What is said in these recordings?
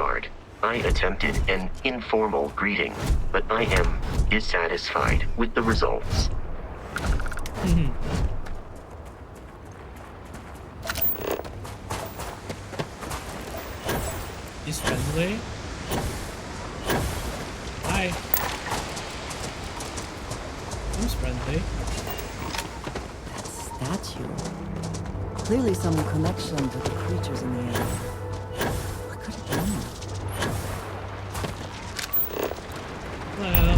guard. I attempted an informal greeting, but I am dissatisfied with the results. He's friendly. Hi. Seems friendly. That statue. Clearly some connection to the creatures in the area. What could it be? Hello.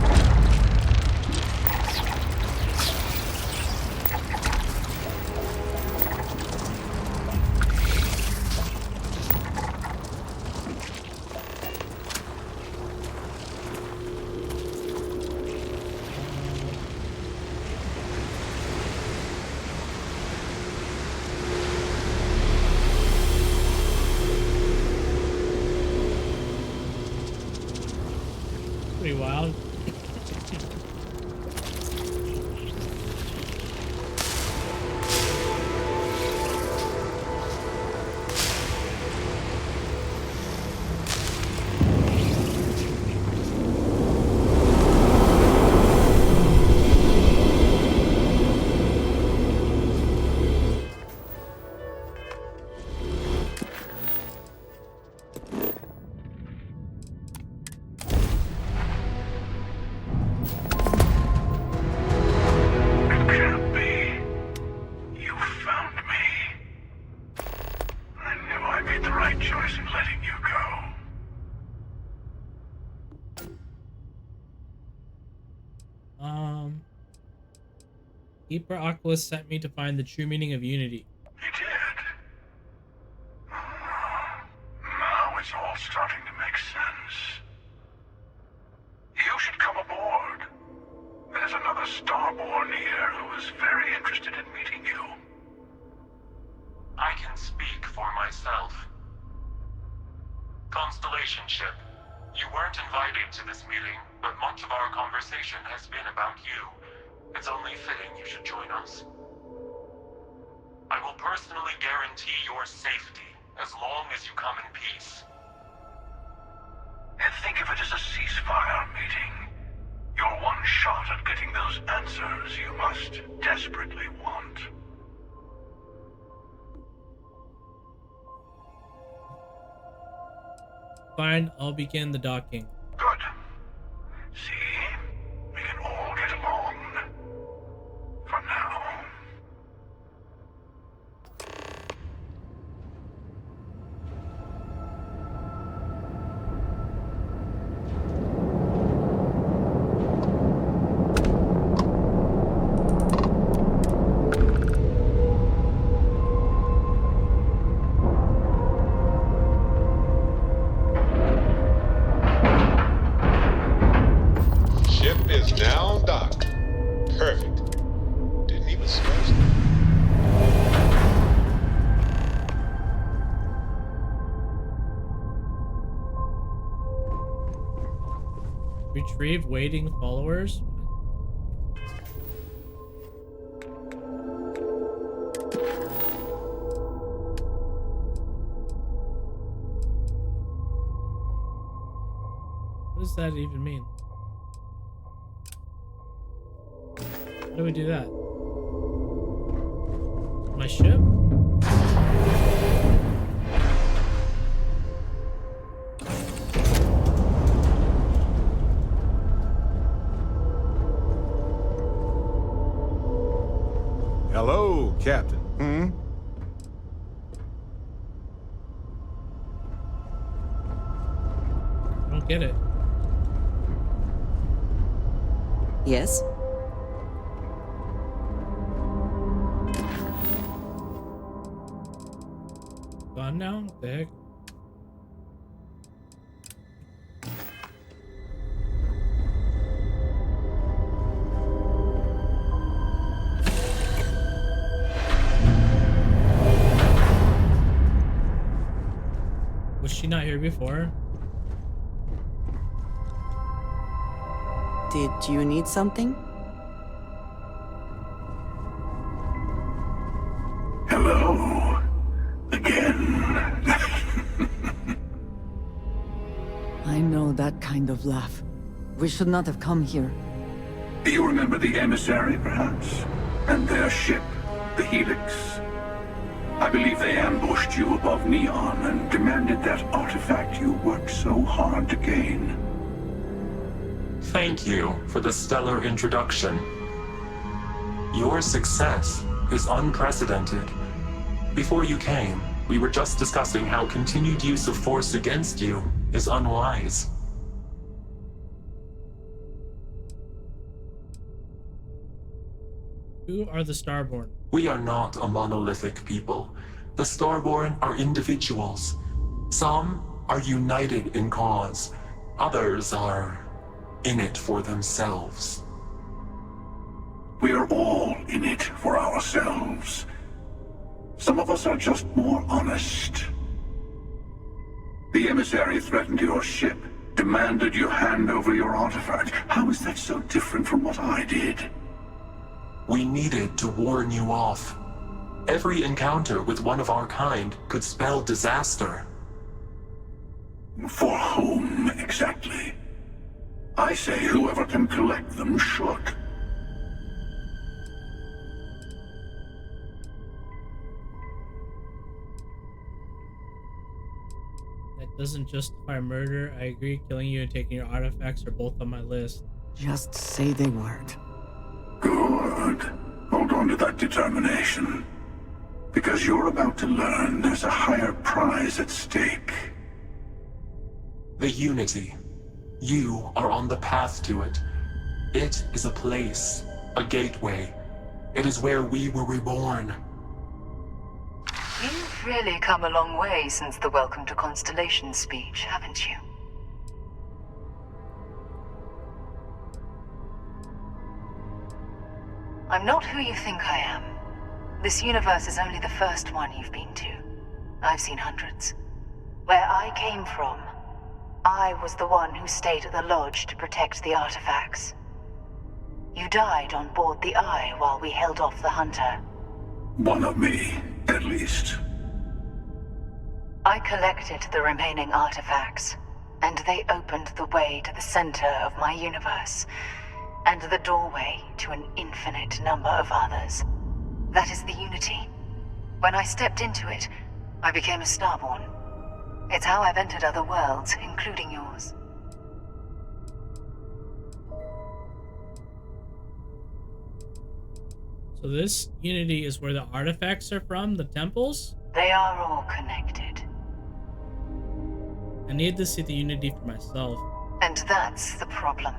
Pretty wild. Keeper Oculus sent me to find the true meaning of unity. He did. Now it's all starting to make sense. You should come aboard. There's another Starborn here who is very interested in meeting you. I can speak for myself. Constellation ship, you weren't invited to this meeting, but much of our conversation has been about you. It's only fitting you should join us. I will personally guarantee your safety as long as you come in peace. And think of it as a ceasefire meeting. Your one shot at getting those answers you must desperately want. Fine, I'll begin the docking. Good. See? We can all get along. For now. Ship is now docked. Perfect. Didn't even stress it. Retrieve waiting followers? What does that even mean? How do we do that? My ship? Hello, Captain. I don't get it. Yes? Gone now? What the heck? Was she not here before? Did you need something? Hello. Again. I know that kind of laugh. We should not have come here. Do you remember the emissary, perhaps? And their ship, the Helix? I believe they ambushed you above Neon and demanded that artifact you worked so hard to gain. Thank you for the stellar introduction. Your success is unprecedented. Before you came, we were just discussing how continued use of force against you is unwise. Who are the Starborn? We are not a monolithic people. The Starborn are individuals. Some are united in cause. Others are in it for themselves. We are all in it for ourselves. Some of us are just more honest. The emissary threatened your ship, demanded you hand over your artifact. How is that so different from what I did? We needed to warn you off. Every encounter with one of our kind could spell disaster. For whom, exactly? I say whoever can collect them should. That doesn't justify murder. I agree, killing you and taking your artifacts are both on my list. Just say they weren't. Good. Hold on to that determination. Because you're about to learn there's a higher prize at stake. The Unity. You are on the path to it. It is a place, a gateway. It is where we were reborn. You've really come a long way since the Welcome to Constellation speech, haven't you? I'm not who you think I am. This universe is only the first one you've been to. I've seen hundreds. Where I came from, I was the one who stayed at the lodge to protect the artifacts. You died on board the Eye while we held off the Hunter. One of me, at least. I collected the remaining artifacts, and they opened the way to the center of my universe, and the doorway to an infinite number of others. That is the Unity. When I stepped into it, I became a Starborn. It's how I've entered other worlds, including yours. So this Unity is where the artifacts are from, the temples? They are all connected. I need to see the Unity for myself. And that's the problem.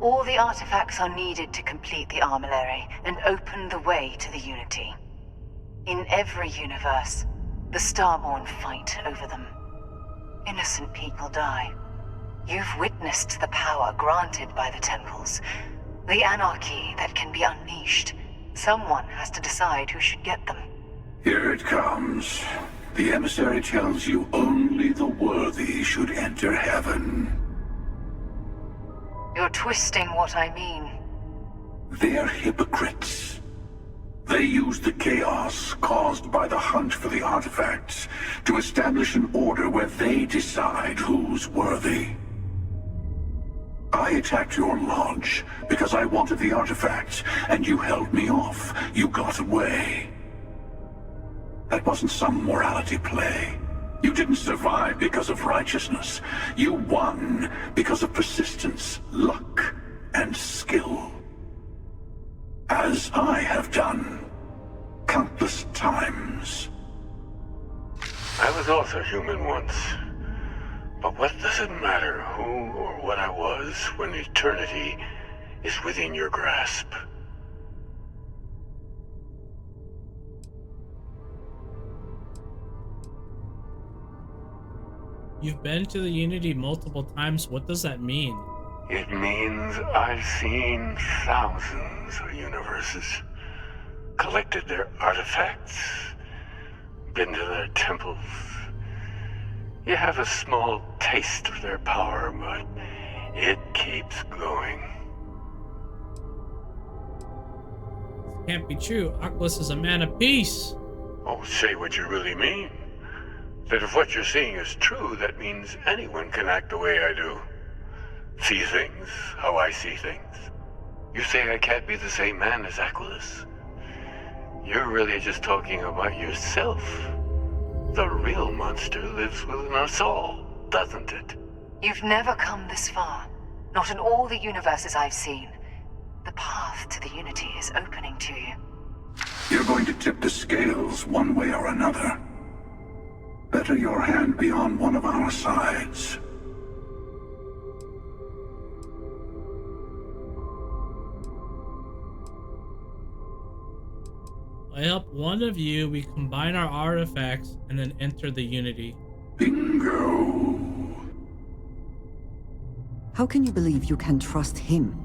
All the artifacts are needed to complete the armillary and open the way to the Unity. In every universe, the Starborn fight over them. Innocent people die. You've witnessed the power granted by the temples, the anarchy that can be unleashed. Someone has to decide who should get them. Here it comes. The emissary tells you only the worthy should enter heaven. You're twisting what I mean. They're hypocrites. They use the chaos caused by the hunt for the artifacts to establish an order where they decide who's worthy. I attacked your lodge because I wanted the artifacts, and you held me off. You got away. That wasn't some morality play. You didn't survive because of righteousness. You won because of persistence, luck, and skill. As I have done countless times. I was also human once. But what does it matter who or what I was when eternity is within your grasp? You've been to the Unity multiple times. What does that mean? It means I've seen thousands of universes, collected their artifacts, been to their temples. You have a small taste of their power, but it keeps going. Can't be true. Oculus is a man of peace. Oh, say what you really mean. that if what you're seeing is true, that means anyone can act the way I do. See things how I see things. You say I can't be the same man as Aquilus? You're really just talking about yourself. The real monster lives within us all, doesn't it? You've never come this far. Not in all the universes I've seen. The path to the Unity is opening to you. You're going to tip the scales one way or another. Better your hand be on one of our sides. I help one of you, we combine our artifacts, and then enter the Unity. Bingo! How can you believe you can trust him?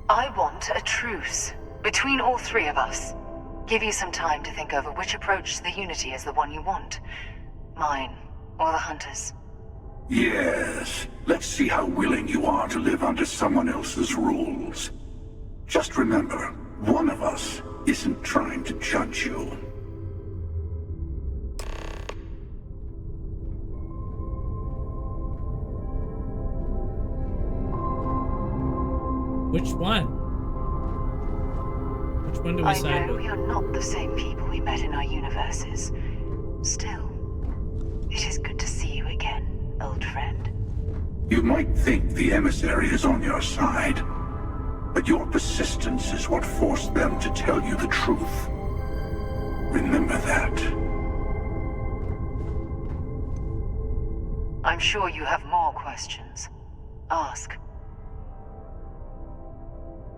I want a truce between all three of us. Give you some time to think over which approach to the Unity is the one you want. Mine, or the Hunter's. Yes. Let's see how willing you are to live under someone else's rules. Just remember, one of us isn't trying to judge you. Which one? Which one do we I side know with? we are not the same people we met in our universes. Still, it is good to see you again, old friend. You might think the emissary is on your side, but your persistence is what forced them to tell you the truth. Remember that. I'm sure you have more questions. Ask.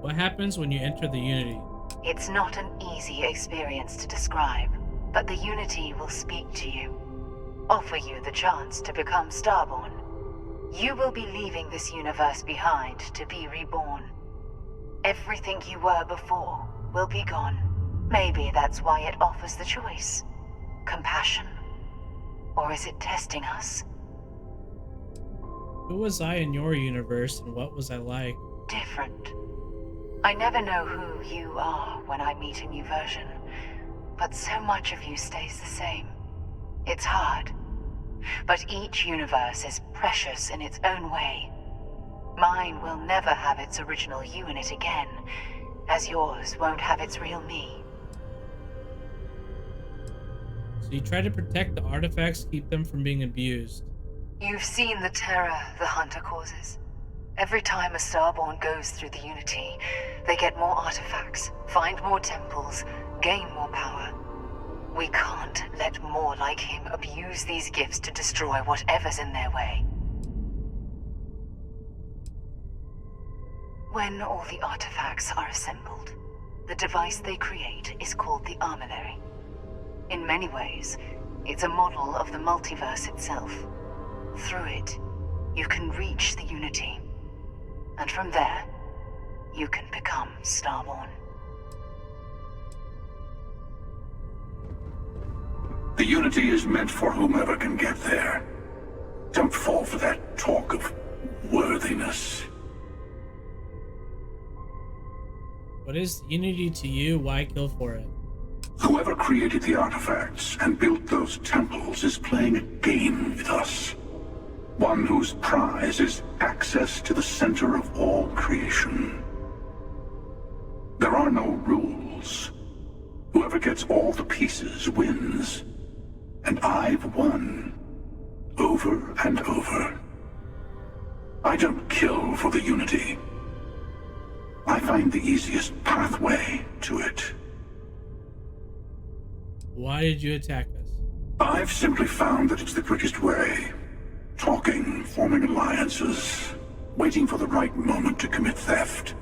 What happens when you enter the Unity? It's not an easy experience to describe, but the Unity will speak to you. Offer you the chance to become Starborn. You will be leaving this universe behind to be reborn. Everything you were before will be gone. Maybe that's why it offers the choice. Compassion? Or is it testing us? Who was I in your universe, and what was I like? Different. I never know who you are when I meet a new version, but so much of you stays the same. It's hard. But each universe is precious in its own way. Mine will never have its original you in it again, as yours won't have its real me. So you try to protect the artifacts, keep them from being abused. You've seen the terror the Hunter causes. Every time a Starborn goes through the Unity, they get more artifacts, find more temples, gain more power. We can't let more like him abuse these gifts to destroy whatever's in their way. When all the artifacts are assembled, the device they create is called the Armillary. In many ways, it's a model of the multiverse itself. Through it, you can reach the Unity. And from there, you can become Starborn. The Unity is meant for whomever can get there. Don't fall for that talk of worthiness. What is Unity to you? Why kill for it? Whoever created the artifacts and built those temples is playing a game with us. One whose prize is access to the center of all creation. There are no rules. Whoever gets all the pieces wins. And I've won. Over and over. I don't kill for the Unity. I find the easiest pathway to it. Why did you attack us? I've simply found that it's the quickest way. Talking, forming alliances, waiting for the right moment to commit theft.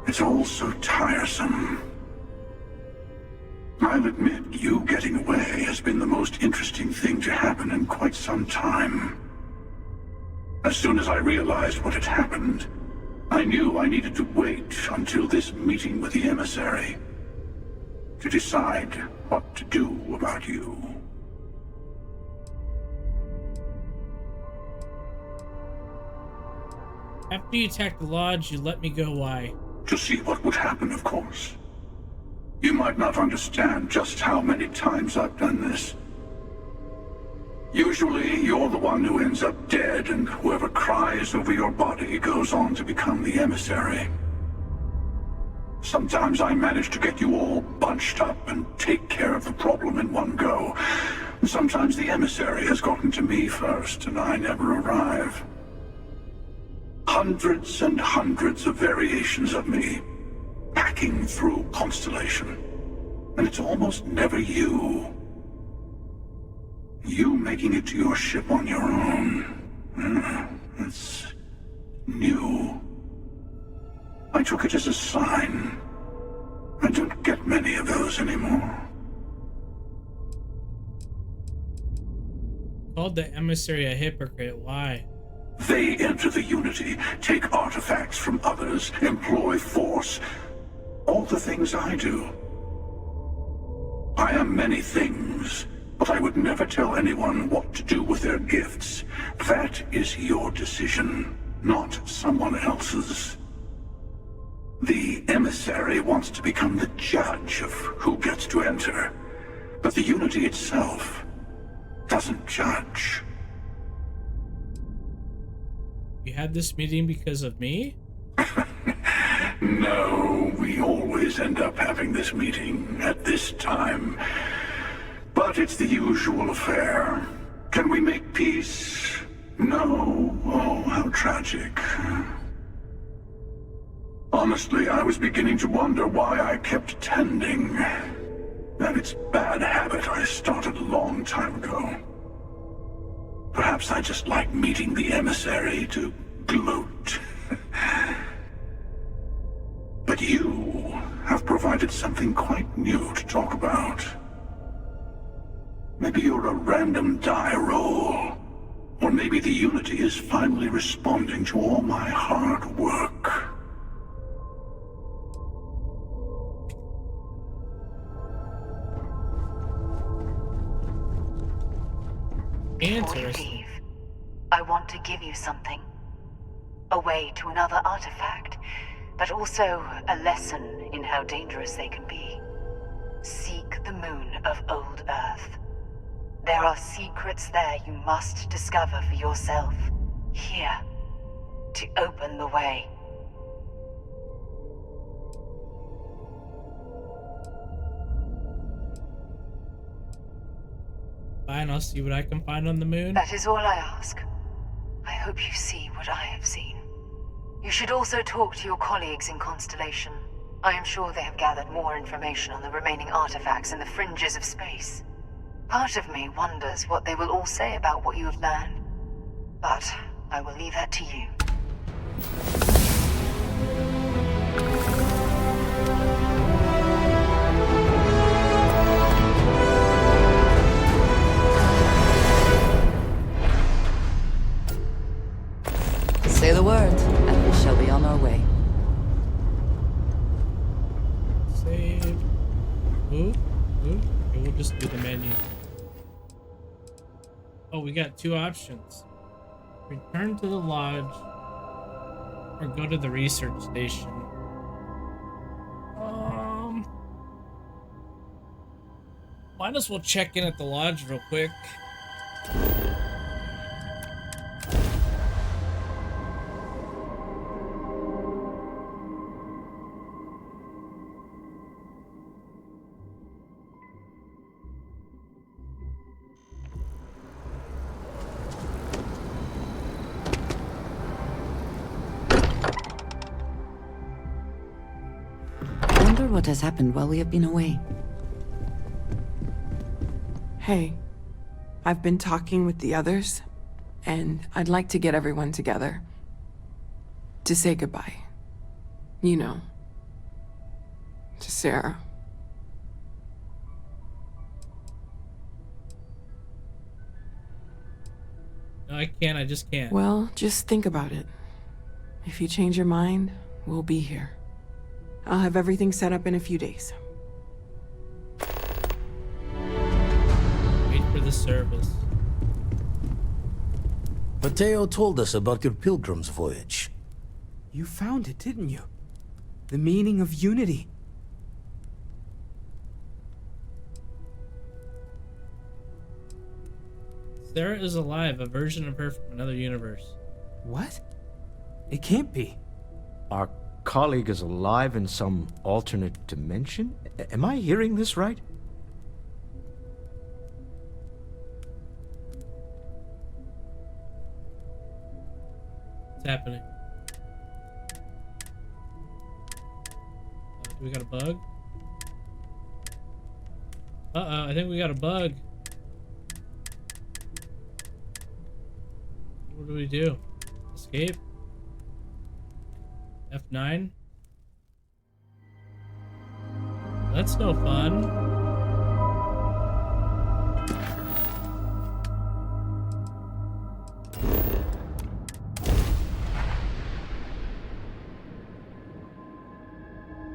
It's all so tiresome. I'll admit, you getting away has been the most interesting thing to happen in quite some time. As soon as I realized what had happened, I knew I needed to wait until this meeting with the emissary to decide what to do about you. After you attacked the lodge, you let me go. Why? To see what would happen, of course. You might not understand just how many times I've done this. Usually, you're the one who ends up dead, and whoever cries over your body goes on to become the emissary. Sometimes I manage to get you all bunched up and take care of the problem in one go. Sometimes the emissary has gotten to me first, and I never arrive. Hundreds and hundreds of variations of me, hacking through Constellation. And it's almost never you. You making it to your ship on your own. It's new. I took it as a sign. I don't get many of those anymore. Called the emissary a hypocrite. Why? They enter the Unity, take artifacts from others, employ force. All the things I do. I am many things, but I would never tell anyone what to do with their gifts. That is your decision, not someone else's. The emissary wants to become the judge of who gets to enter, but the Unity itself doesn't judge. You had this meeting because of me? No, we always end up having this meeting at this time. But it's the usual affair. Can we make peace? No. Oh, how tragic. Honestly, I was beginning to wonder why I kept attending. And it's a bad habit I started a long time ago. Perhaps I just like meeting the emissary to gloat. But you have provided something quite new to talk about. Maybe you're a random die roll. Or maybe the Unity is finally responding to all my hard work. Before you leave, I want to give you something. A way to another artifact, but also a lesson in how dangerous they can be. Seek the moon of Old Earth. There are secrets there you must discover for yourself. Here, to open the way. Fine, I'll see what I can find on the moon. That is all I ask. I hope you see what I have seen. You should also talk to your colleagues in Constellation. I am sure they have gathered more information on the remaining artifacts in the fringes of space. Part of me wonders what they will all say about what you have learned. But I will leave that to you. Say the word, and we shall be on our way. Save. Move. Okay, we'll just do the menu. Oh, we got two options. Return to the lodge or go to the research station. Might as well check in at the lodge real quick. What has happened while we have been away? Hey, I've been talking with the others, and I'd like to get everyone together to say goodbye. You know, to Sarah. No, I can't. I just can't. Well, just think about it. If you change your mind, we'll be here. I'll have everything set up in a few days. Wait for the service. Mateo told us about your pilgrim's voyage. You found it, didn't you? The meaning of unity. Sarah is alive, a version of her from another universe. What? It can't be. Our colleague is alive in some alternate dimension? Am I hearing this right? What's happening? Do we got a bug? Uh-oh, I think we got a bug. What do we do? Escape? F9? That's no fun.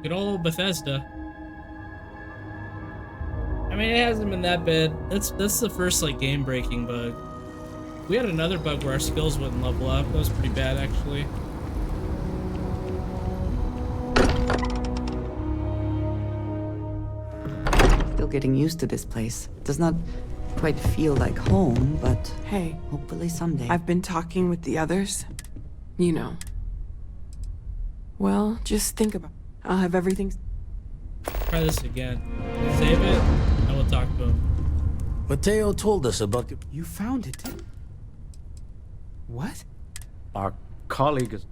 Good old Bethesda. I mean, it hasn't been that bad. That's the first like game-breaking bug. We had another bug where our skills wouldn't level up. That was pretty bad, actually. Still getting used to this place. Does not quite feel like home, but Hey, hopefully someday. I've been talking with the others. You know. Well, just think about it. I'll have everything. Try this again. Save it, and we'll talk to him. Mateo told us about your... You found it, didn't... What? Our colleague is...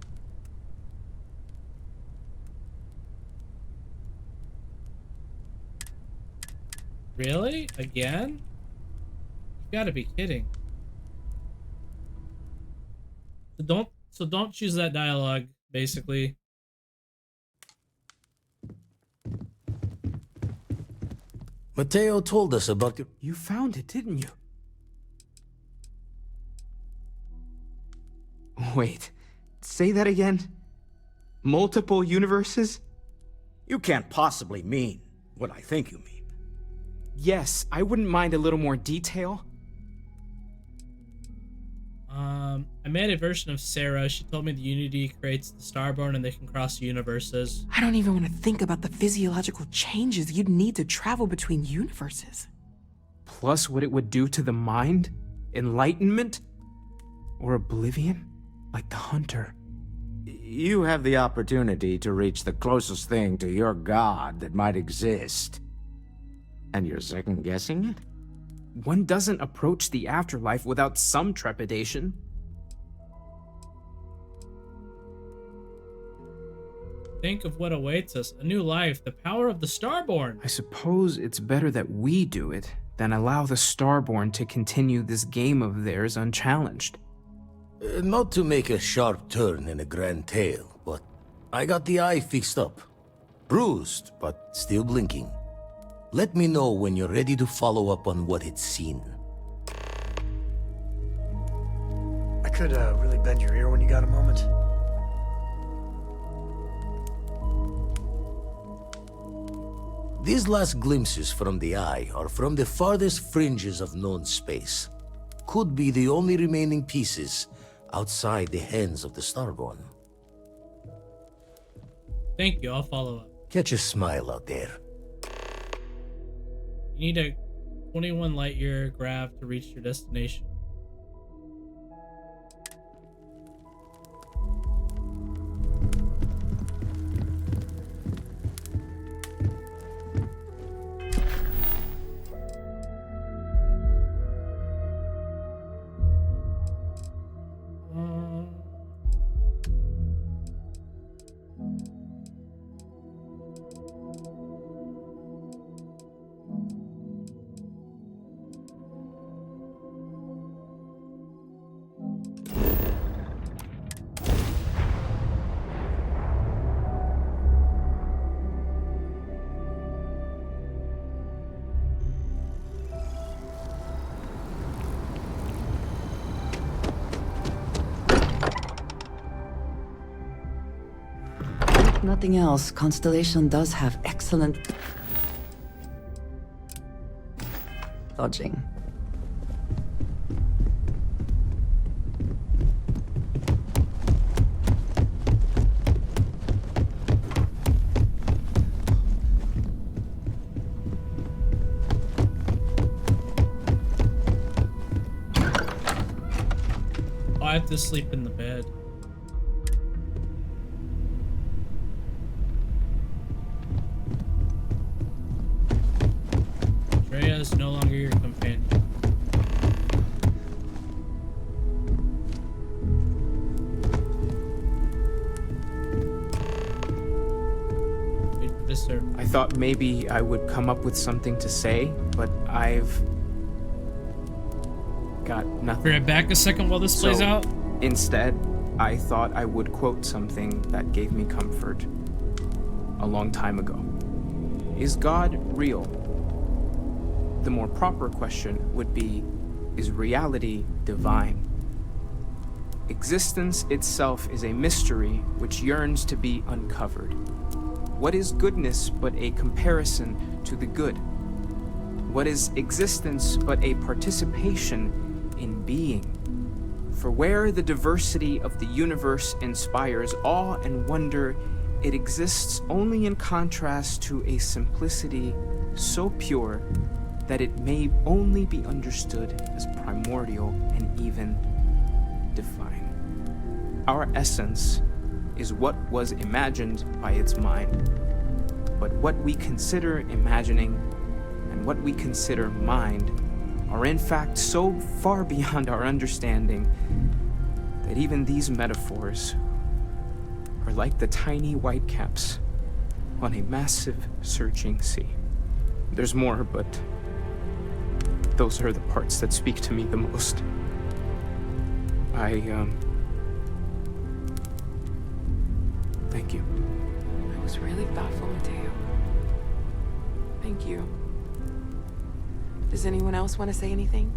Really? Again? You gotta be kidding. So don't choose that dialogue, basically. Mateo told us about your... You found it, didn't you? Wait, say that again? Multiple universes? You can't possibly mean what I think you mean. Yes, I wouldn't mind a little more detail. I made a version of Sarah. She told me the Unity creates the Starborn and they can cross universes. I don't even want to think about the physiological changes you'd need to travel between universes. Plus what it would do to the mind? Enlightenment? Or oblivion? Like the Hunter. You have the opportunity to reach the closest thing to your god that might exist. And you're second-guessing it? One doesn't approach the afterlife without some trepidation. Think of what awaits us. A new life. The power of the Starborn. I suppose it's better that we do it than allow the Starborn to continue this game of theirs unchallenged. Not to make a sharp turn in a grand tale, but I got the eye fixed up. Bruised, but still blinking. Let me know when you're ready to follow up on what it's seen. I could really bend your ear when you got a moment. These last glimpses from the eye are from the farthest fringes of known space. Could be the only remaining pieces outside the hands of the Starborn. Thank you. I'll follow up. Catch a smile out there. You need a 21 light year grav to reach your destination. Nothing else. Constellation does have excellent dodging. have to sleep in the bed. Drea is no longer your companion. Wait for this, sir. I thought maybe I would come up with something to say, but I've got nothing. Be right back a second while this plays out. Instead, I thought I would quote something that gave me comfort a long time ago. Is God real? The more proper question would be, is reality divine? Existence itself is a mystery which yearns to be uncovered. What is goodness but a comparison to the good? What is existence but a participation in being? For where the diversity of the universe inspires awe and wonder, it exists only in contrast to a simplicity so pure that it may only be understood as primordial and even divine. Our essence is what was imagined by its mind, but what we consider imagining and what we consider mind are in fact so far beyond our understanding that even these metaphors are like the tiny whitecaps on a massive surging sea. There's more, but those are the parts that speak to me the most. Thank you. That was really thoughtful, Mateo. Thank you. Does anyone else want to say anything?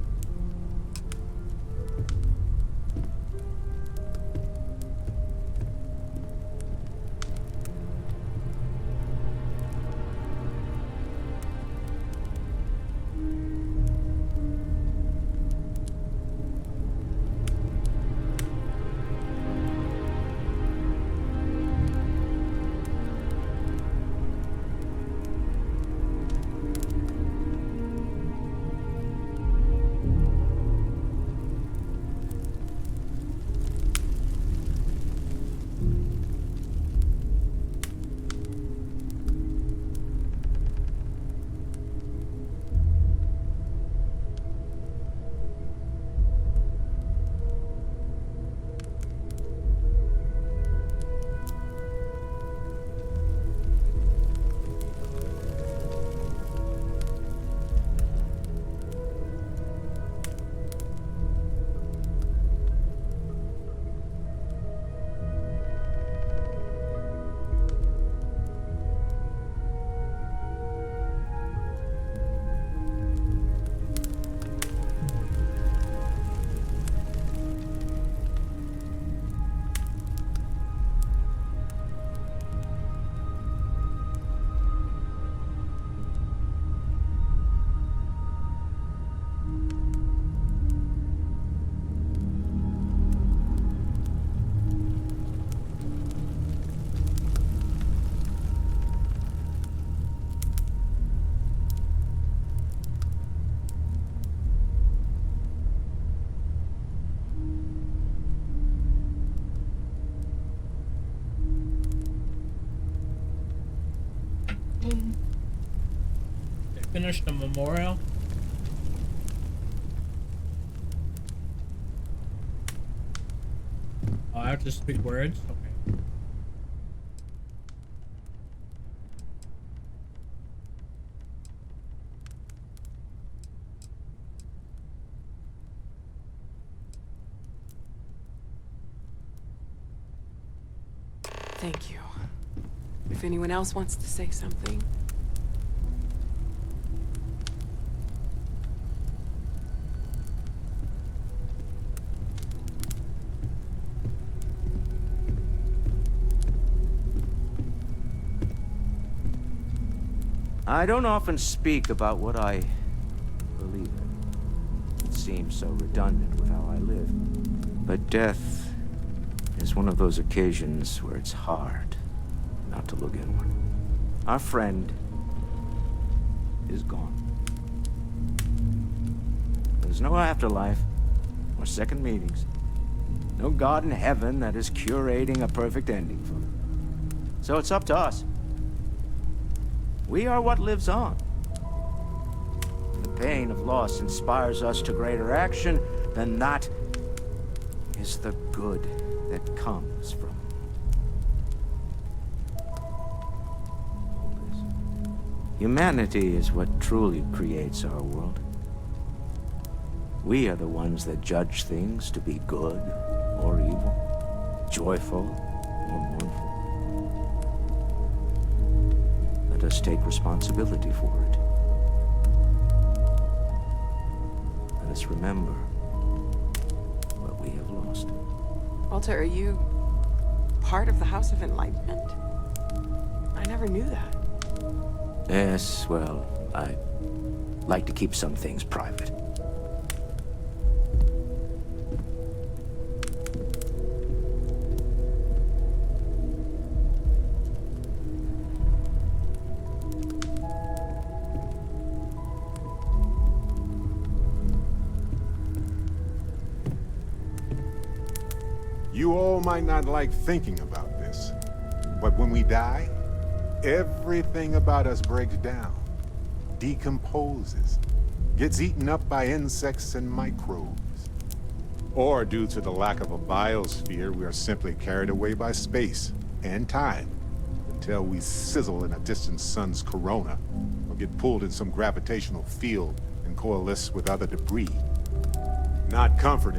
Finished the memorial. Oh, I have to speak words? Okay. Thank you. If anyone else wants to say something. I don't often speak about what I believe in. It seems so redundant with how I live. But death is one of those occasions where it's hard not to look inward. Our friend is gone. There's no afterlife or second meetings. No God in heaven that is curating a perfect ending for them. So it's up to us. We are what lives on. The pain of loss inspires us to greater action, then that is the good that comes from all this. Humanity is what truly creates our world. We are the ones that judge things to be good or evil, joyful or mournful. Let us take responsibility for it. Let us remember what we have lost. Walter, are you part of the House of Enlightenment? I never knew that. Yes, well, I like to keep some things private. You all might not like thinking about this, but when we die, everything about us breaks down, decomposes, gets eaten up by insects and microbes. Or due to the lack of a biosphere, we are simply carried away by space and time until we sizzle in a distant sun's corona or get pulled in some gravitational field and coalesce with other debris. Not comforting.